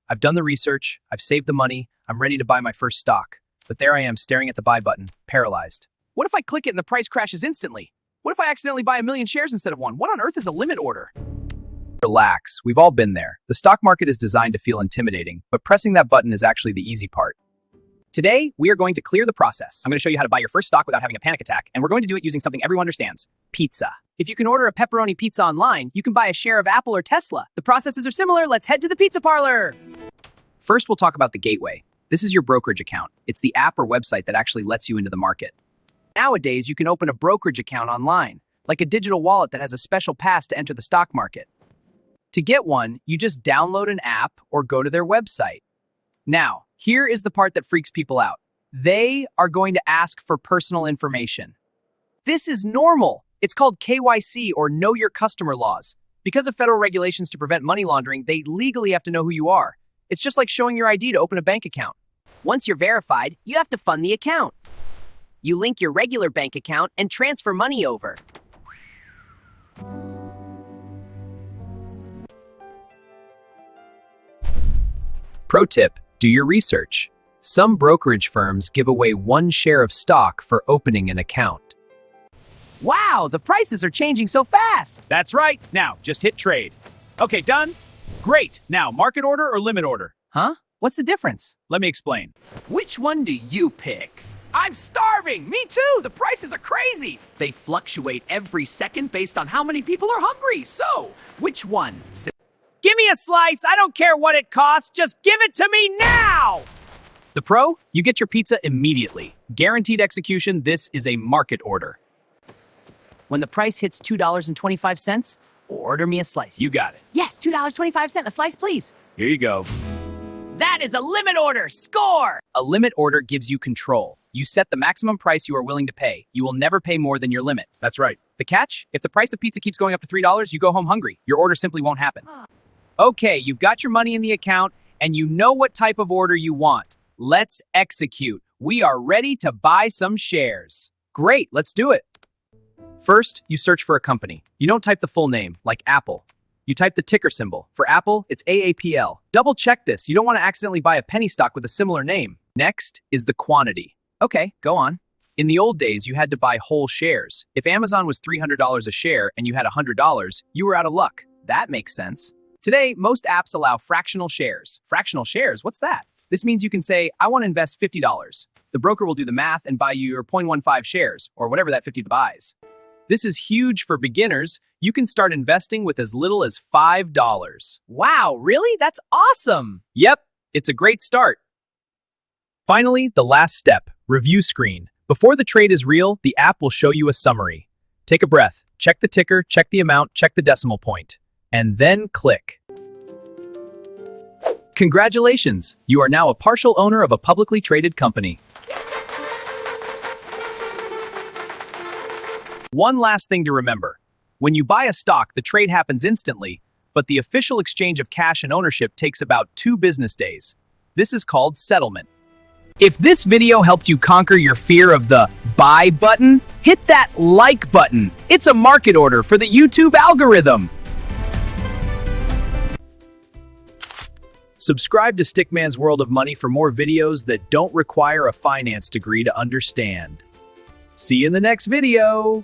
I've done the research, I've saved the money, I'm ready to buy my first stock. But there I am staring at the buy button, paralyzed. What if I click it and the price crashes instantly? What if I accidentally buy 1,000,000 shares instead of one? What on earth is a limit order? Relax, we've all been there. The stock market is designed to feel intimidating, but pressing that button is actually the easy part. Today, we are going to clear the process. I'm going to show you how to buy your first stock without having a panic attack, and we're going to do it using something everyone understands: pizza. If you can order a pepperoni pizza online, you can buy a share of Apple or Tesla. The processes are similar. Let's head to the pizza parlor. First, we'll talk about the gateway. This is your brokerage account. It's the app or website that actually lets you into the market. Nowadays, you can open a brokerage account online, like a digital wallet that has a special pass to enter the stock market. To get one, you just download an app or go to their website. Now, here is the part that freaks people out. They are going to ask for personal information. This is normal. It's called KYC, or Know Your Customer laws. Because of federal regulations to prevent money laundering, they legally have to know who you are. It's just like showing your ID to open a bank account. Once you're verified, you have to fund the account. You link your regular bank account and transfer money over. Pro tip, do your research. Some brokerage firms give away 1 share of stock for opening an account. Wow, the prices are changing so fast. That's right. Now, just hit trade. Okay, done? Great. Now, market order or limit order? Huh? What's the difference? Let me explain. Which one do you pick? I'm starving! Me too! The prices are crazy! They fluctuate every second based on how many people are hungry. So, which one? Give me a slice! I don't care what it costs! Just give it to me now! The Pro, you get your pizza immediately. Guaranteed execution, this is a market order. When the price hits $2.25, order me a slice. You got it. Yes, $2.25. A slice, please. Here you go. That is a limit order. Score! A limit order gives you control. You set the maximum price you are willing to pay. You will never pay more than your limit. That's right. The catch? If the price of pizza keeps going up to $3, you go home hungry. Your order simply won't happen. Okay, you've got your money in the account, and you know what type of order you want. Let's execute. We are ready to buy some shares. Great, let's do it. First, you search for a company. You don't type the full name, like Apple. You type the ticker symbol. For Apple, it's AAPL. Double check this. You don't want to accidentally buy a penny stock with a similar name. Next is the quantity. Okay, go on. In the old days, you had to buy whole shares. If Amazon was $300 a share and you had $100, you were out of luck. That makes sense. Today, most apps allow fractional shares. Fractional shares, what's that? This means you can say, I want to invest $50. The broker will do the math and buy you your 0.15 shares, or whatever that 50 buys. This is huge for beginners. You can start investing with as little as $5. Wow, really? That's awesome! Yep, it's a great start. Finally, the last step, review screen. Before the trade is real, the app will show you a summary. Take a breath, check the ticker, check the amount, check the decimal point, and then click. Congratulations! You are now a partial owner of a publicly traded company. One last thing to remember. When you buy a stock, the trade happens instantly, but the official exchange of cash and ownership takes about 2 business days. This is called settlement. If this video helped you conquer your fear of the buy button, hit that like button. It's a market order for the YouTube algorithm. Subscribe to Stickman's World of Money for more videos that don't require a finance degree to understand. See you in the next video.